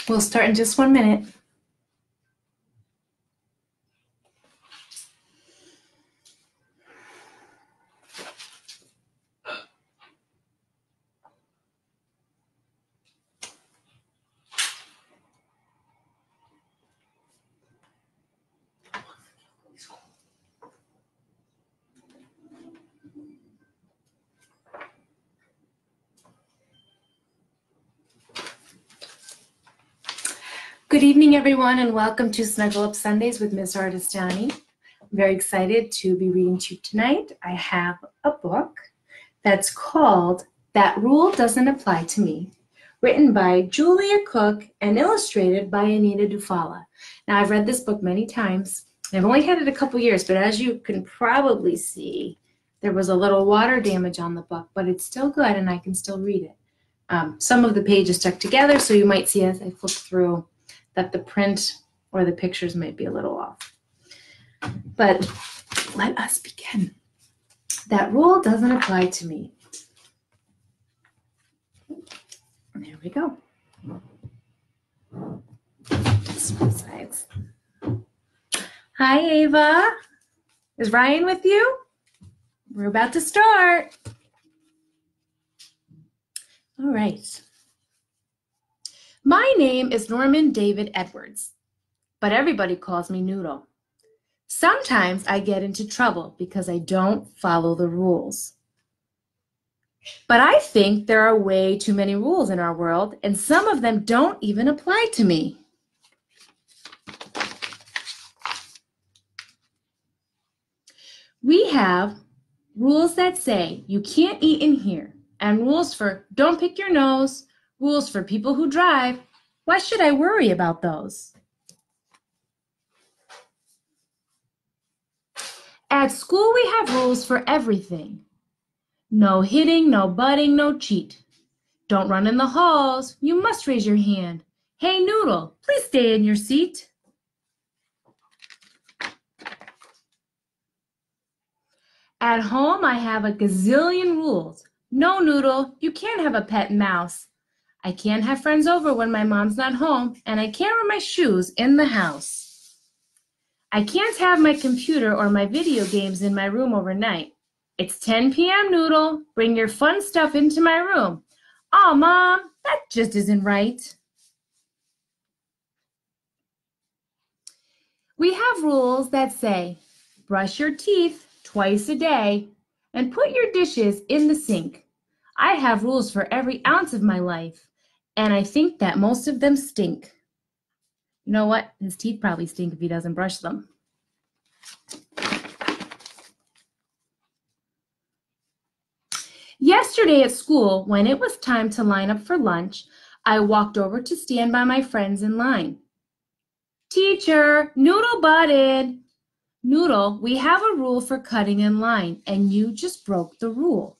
We'll start in just 1 minute. Good evening, everyone, and welcome to Snuggle Up Sundays with Miss Ardestani. I'm very excited to be reading to you tonight. I have a book that's called That Rule Doesn't Apply to Me, written by Julia Cook and illustrated by Anita Dufala. Now, I've read this book many times. I've only had it a couple years, but as you can probably see, there was a little water damage on the book, but it's still good and I can still read it. Some of the pages stuck together, so you might see as I flip through that the print or the pictures might be a little off. But let us begin. That rule doesn't apply to me. There we go. Switch sides. Hi, Ava. Is Ryan with you? We're about to start. All right. My name is Norman David Edwards, but everybody calls me Noodle. Sometimes I get into trouble because I don't follow the rules. But I think there are way too many rules in our world, and some of them don't even apply to me. We have rules that say you can't eat in here, and rules for don't pick your nose, rules for people who drive. Why should I worry about those? At school, we have rules for everything. No hitting, no butting, no cheat. Don't run in the halls. You must raise your hand. Hey, Noodle, please stay in your seat. At home, I have a gazillion rules. No, Noodle, you can't have a pet mouse. I can't have friends over when my mom's not home, and I can't wear my shoes in the house. I can't have my computer or my video games in my room overnight. It's 10 p.m., Noodle. Bring your fun stuff into my room. Oh, Mom, that just isn't right. We have rules that say, brush your teeth twice a day and put your dishes in the sink. I have rules for every ounce of my life, and I think that most of them stink. You know what? His teeth probably stink if he doesn't brush them. Yesterday at school, when it was time to line up for lunch, I walked over to stand by my friends in line. Teacher, Noodle butted. Noodle, we have a rule for cutting in line, and you just broke the rule.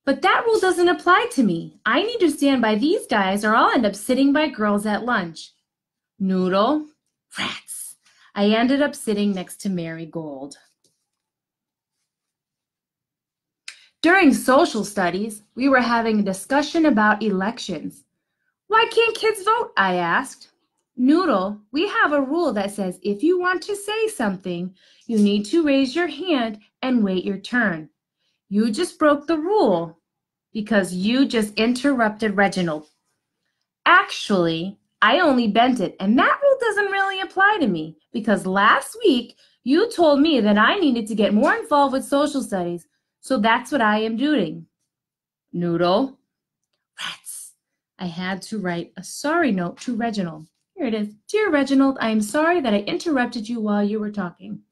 But that rule doesn't apply to me. I need to stand by these guys or I'll end up sitting by girls at lunch. Noodle, rats. I ended up sitting next to Marigold. During social studies, we were having a discussion about elections. Why can't kids vote? I asked. Noodle, we have a rule that says if you want to say something, you need to raise your hand and wait your turn. You just broke the rule because you just interrupted Reginald. Actually, I only bent it, and that rule doesn't really apply to me because last week you told me that I needed to get more involved with social studies, so that's what I am doing. Noodle, rats. I had to write a sorry note to Reginald. Here it is. Dear Reginald, I am sorry that I interrupted you while you were talking.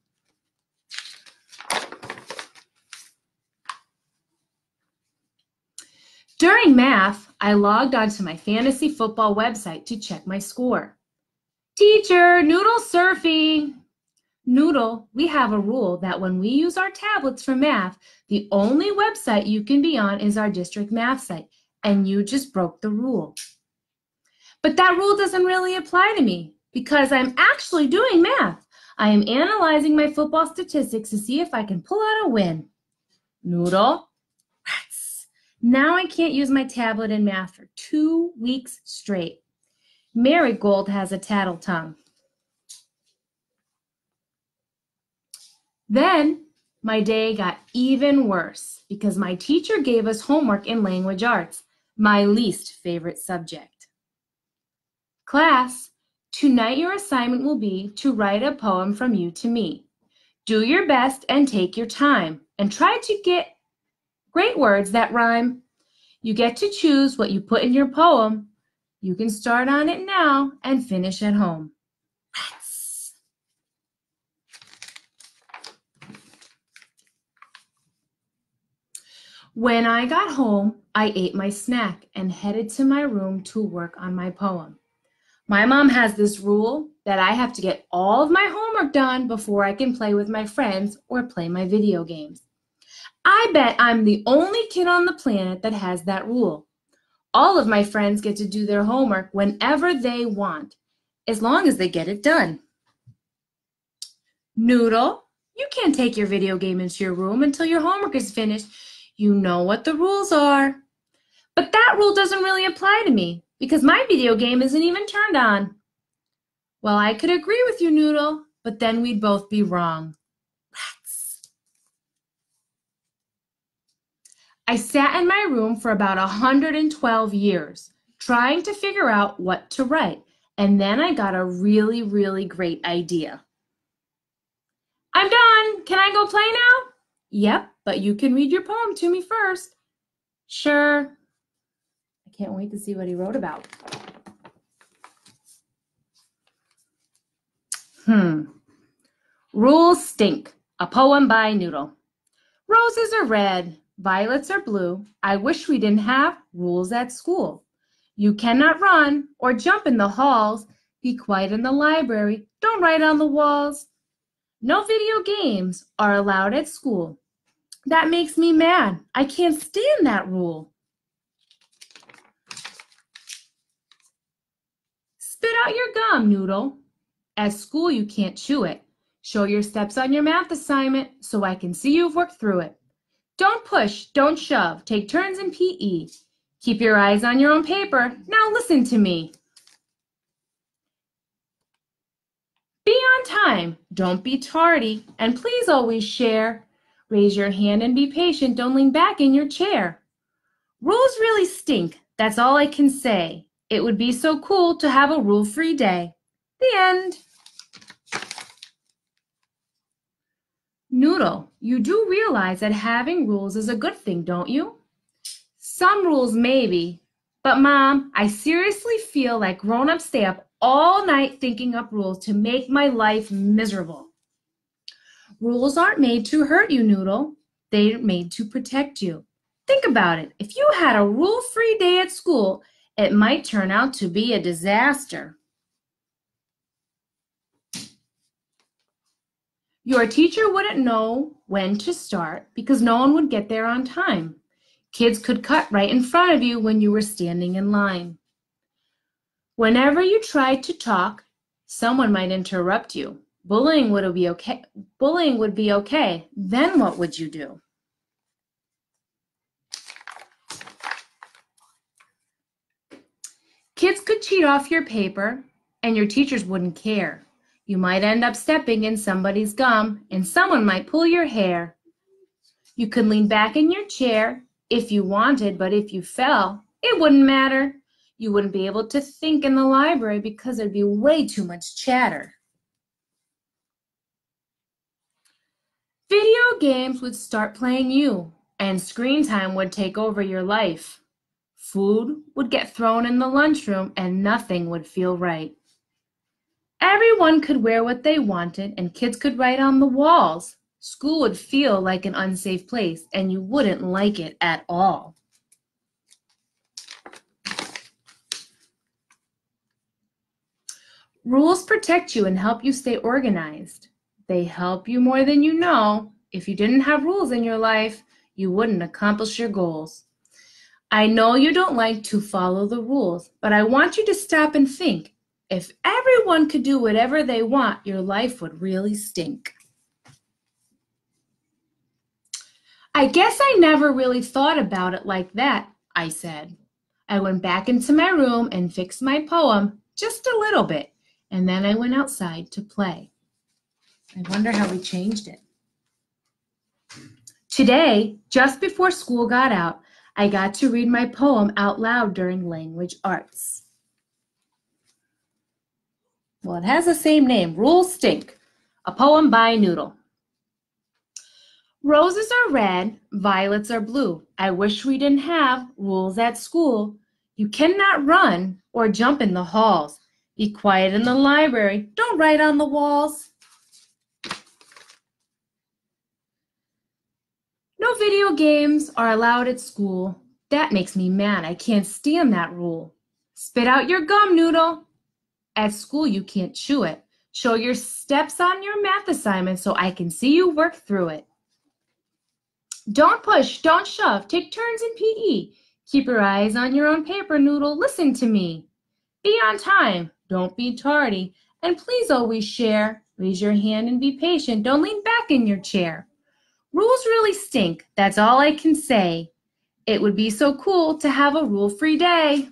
During math, I logged onto my fantasy football website to check my score. Teacher, Noodle surfing. Noodle, we have a rule that when we use our tablets for math, the only website you can be on is our district math site, and you just broke the rule. But that rule doesn't really apply to me because I'm actually doing math. I am analyzing my football statistics to see if I can pull out a win. Noodle, rats. Now I can't use my tablet in math for 2 weeks straight. Marigold has a tattle tongue. Then my day got even worse because my teacher gave us homework in language arts, my least favorite subject. Class, tonight your assignment will be to write a poem from you to me. Do your best and take your time and try to get great words that rhyme. You get to choose what you put in your poem. You can start on it now and finish at home. Rats. When I got home, I ate my snack and headed to my room to work on my poem. My mom has this rule that I have to get all of my homework done before I can play with my friends or play my video games. I bet I'm the only kid on the planet that has that rule. All of my friends get to do their homework whenever they want, as long as they get it done. Noodle, you can't take your video game into your room until your homework is finished. You know what the rules are. But that rule doesn't really apply to me because my video game isn't even turned on. Well, I could agree with you, Noodle, but then we'd both be wrong. Rats. I sat in my room for about 112 years trying to figure out what to write, and then I got a really, really great idea. I'm done. Can I go play now? Yep, but you can read your poem to me first. Sure. I can't wait to see what he wrote about. Rules Stink, a poem by Noodle. Roses are red, violets are blue. I wish we didn't have rules at school. You cannot run or jump in the halls. Be quiet in the library. Don't write on the walls. No video games are allowed at school. That makes me mad. I can't stand that rule. Spit out your gum, Noodle. At school, you can't chew it. Show your steps on your math assignment so I can see you've worked through it. Don't push, don't shove. Take turns in PE. Keep your eyes on your own paper. Now listen to me. Be on time. Don't be tardy. And please always share. Raise your hand and be patient. Don't lean back in your chair. Rules really stink. That's all I can say. It would be so cool to have a rule-free day. The end. Noodle, you do realize that having rules is a good thing, don't you? Some rules maybe, but Mom, I seriously feel like grown-ups stay up all night thinking up rules to make my life miserable. Rules aren't made to hurt you, Noodle. They're made to protect you. Think about it. If you had a rule-free day at school, it might turn out to be a disaster. Your teacher wouldn't know when to start because no one would get there on time. Kids could cut right in front of you when you were standing in line. Whenever you tried to talk, someone might interrupt you. Bullying would be okay. Then what would you do? Kids could cheat off your paper, and your teachers wouldn't care. You might end up stepping in somebody's gum, and someone might pull your hair. You could lean back in your chair if you wanted, but if you fell, it wouldn't matter. You wouldn't be able to think in the library because there'd be way too much chatter. Video games would start playing you, and screen time would take over your life. Food would get thrown in the lunchroom, and nothing would feel right. Everyone could wear what they wanted, and kids could write on the walls. School would feel like an unsafe place, and you wouldn't like it at all. Rules protect you and help you stay organized. They help you more than you know. If you didn't have rules in your life, you wouldn't accomplish your goals. I know you don't like to follow the rules, but I want you to stop and think. If everyone could do whatever they want, your life would really stink. I guess I never really thought about it like that, I said. I went back into my room and fixed my poem just a little bit, and then I went outside to play. I wonder how we changed it. Today, just before school got out, I got to read my poem out loud during language arts. Well, it has the same name, Rules Stink, a poem by Noodle. Roses are red, violets are blue. I wish we didn't have rules at school. You cannot run or jump in the halls. Be quiet in the library. Don't write on the walls. No video games are allowed at school. That makes me mad. I can't stand that rule. Spit out your gum, Noodle. At school, you can't chew it. Show your steps on your math assignment so I can see you work through it. Don't push, don't shove. Take turns in PE. Keep your eyes on your own paper, Noodle. Listen to me. Be on time. Don't be tardy. And please always share. Raise your hand and be patient. Don't lean back in your chair. Rules really stink. That's all I can say. It would be so cool to have a rule-free day.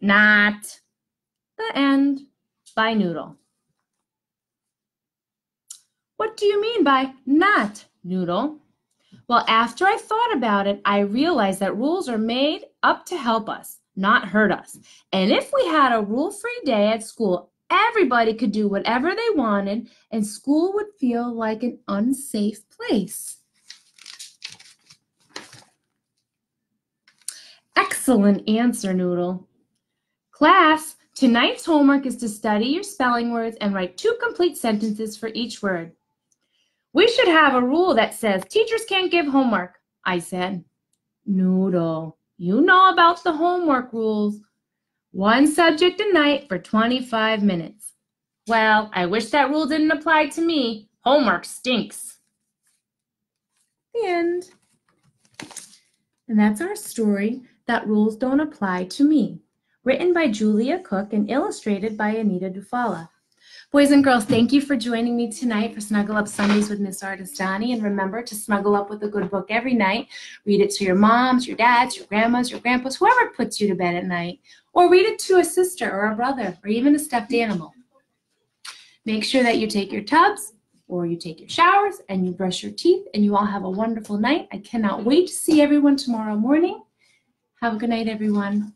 Not. The end. By Noodle. What do you mean by not, Noodle? Well, after I thought about it, I realized that rules are made up to help us, not hurt us. And if we had a rule-free day at school, everybody could do whatever they wanted, and school would feel like an unsafe place. Excellent answer, Noodle. Class, tonight's homework is to study your spelling words and write 2 complete sentences for each word. We should have a rule that says teachers can't give homework, I said. Noodle, you know about the homework rules. 1 subject a night for 25 minutes. Well, I wish that rule didn't apply to me. Homework stinks. The end. And that's our story, That Rules Don't Apply to Me, written by Julia Cook and illustrated by Anita Dufala. Boys and girls, thank you for joining me tonight for Snuggle Up Sundays with Miss Ardestani. And remember to snuggle up with a good book every night. Read it to your moms, your dads, your grandmas, your grandpas, whoever puts you to bed at night. Or read it to a sister or a brother or even a stuffed animal. Make sure that you take your tubs or you take your showers and you brush your teeth and you all have a wonderful night. I cannot wait to see everyone tomorrow morning. Have a good night, everyone.